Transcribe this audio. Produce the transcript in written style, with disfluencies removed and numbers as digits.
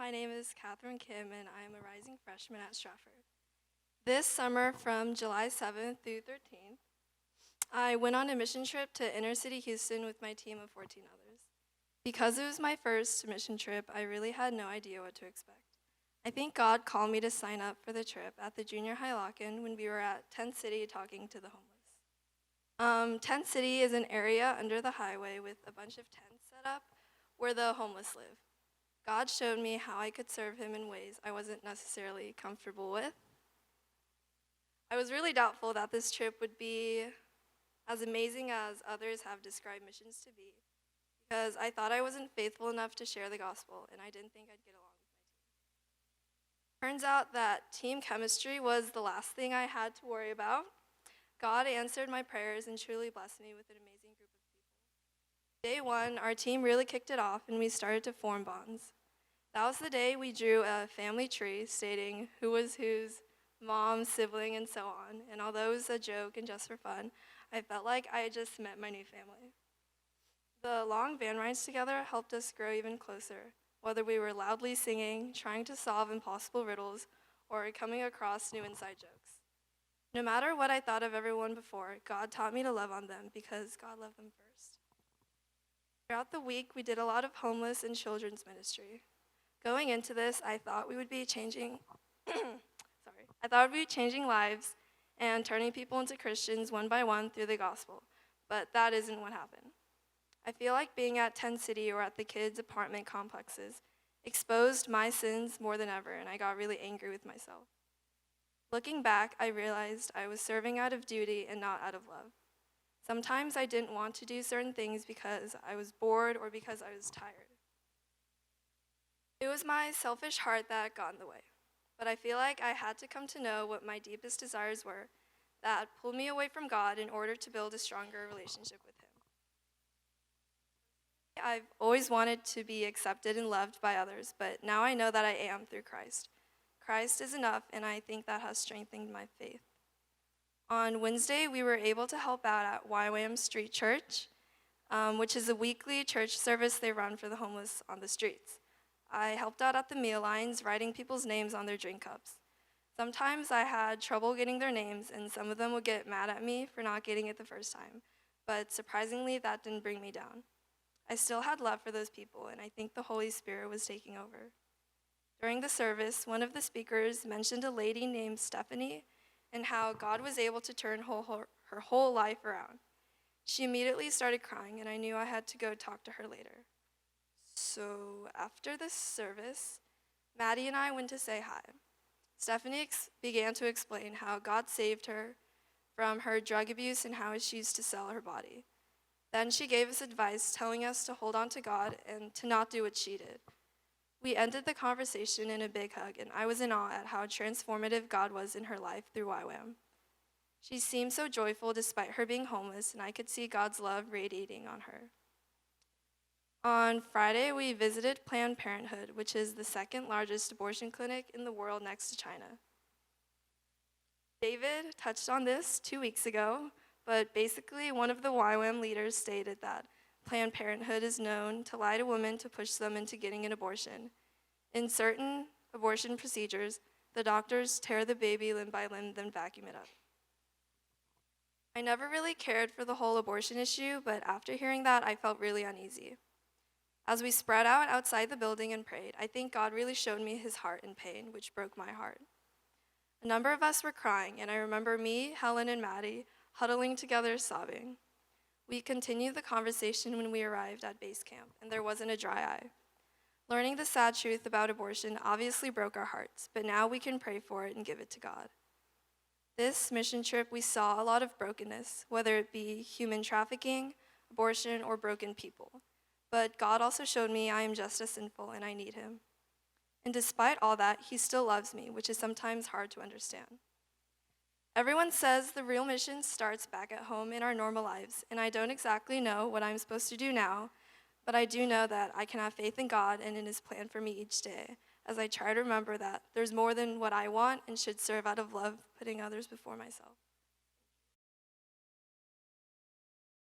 My name is Katherine Kim, and I am a rising freshman at Stratford. This summer, from July 7th through 13th, I went on a mission trip to inner city Houston with my team of 14 others. Because it was my first mission trip, I really had no idea what to expect. I think God called me to sign up for the trip at the junior high lock-in when we were at Tent City talking to the homeless. Tent City is an area under the highway with a bunch of tents set up where the homeless live. God showed me how I could serve him in ways I wasn't necessarily comfortable with. I was really doubtful that this trip would be as amazing as others have described missions to be, because I thought I wasn't faithful enough to share the gospel, and I didn't think I'd get along with my team. Turns out that team chemistry was the last thing I had to worry about. God answered my prayers and truly blessed me with an amazing group of people. Day one, our team really kicked it off, and we started to form bonds. That was the day we drew a family tree stating who was whose mom, sibling, and so on. And although it was a joke and just for fun, I felt like I had just met my new family. The long van rides together helped us grow even closer, whether we were loudly singing, trying to solve impossible riddles, or coming across new inside jokes. No matter what I thought of everyone before, God taught me to love on them because God loved them first. Throughout the week, we did a lot of homeless and children's ministry. Going into this, I thought we would be changing lives and turning people into Christians one by one through the gospel, but that isn't what happened. I feel like being at Tent City or at the kids' apartment complexes exposed my sins more than ever, and I got really angry with myself. Looking back, I realized I was serving out of duty and not out of love. Sometimes I didn't want to do certain things because I was bored or because I was tired. It was my selfish heart that got in the way, but I feel like I had to come to know what my deepest desires were that pulled me away from God in order to build a stronger relationship with him. I've always wanted to be accepted and loved by others, but now I know that I am through Christ. Christ is enough, and I think that has strengthened my faith. On Wednesday, we were able to help out at YWAM Street Church, which is a weekly church service they run for the homeless on the streets. I helped out at the meal lines, writing people's names on their drink cups. Sometimes I had trouble getting their names, and some of them would get mad at me for not getting it the first time. But surprisingly, that didn't bring me down. I still had love for those people, and I think the Holy Spirit was taking over. During the service, one of the speakers mentioned a lady named Stephanie and how God was able to turn her whole life around. She immediately started crying, and I knew I had to go talk to her later. So after the service, Maddie and I went to say hi. Stephanie began to explain how God saved her from her drug abuse and how she used to sell her body. Then she gave us advice telling us to hold on to God and to not do what she did. We ended the conversation in a big hug, and I was in awe at how transformative God was in her life through YWAM. She seemed so joyful despite her being homeless, and I could see God's love radiating on her. On Friday, we visited Planned Parenthood, which is the second largest abortion clinic in the world next to China. David touched on this 2 weeks ago, but basically one of the YWAM leaders stated that Planned Parenthood is known to lie to women to push them into getting an abortion. In certain abortion procedures, the doctors tear the baby limb by limb, then vacuum it up. I never really cared for the whole abortion issue, but after hearing that, I felt really uneasy. As we spread out outside the building and prayed, I think God really showed me his heart in pain, which broke my heart. A number of us were crying, and I remember me, Helen, and Maddie huddling together sobbing. We continued the conversation when we arrived at base camp, and there wasn't a dry eye. Learning the sad truth about abortion obviously broke our hearts, but now we can pray for it and give it to God. This mission trip, we saw a lot of brokenness, whether it be human trafficking, abortion, or broken people. But God also showed me I am just as sinful and I need him. And despite all that, he still loves me, which is sometimes hard to understand. Everyone says the real mission starts back at home in our normal lives, and I don't exactly know what I'm supposed to do now, but I do know that I can have faith in God and in his plan for me each day, as I try to remember that there's more than what I want and should serve out of love, putting others before myself.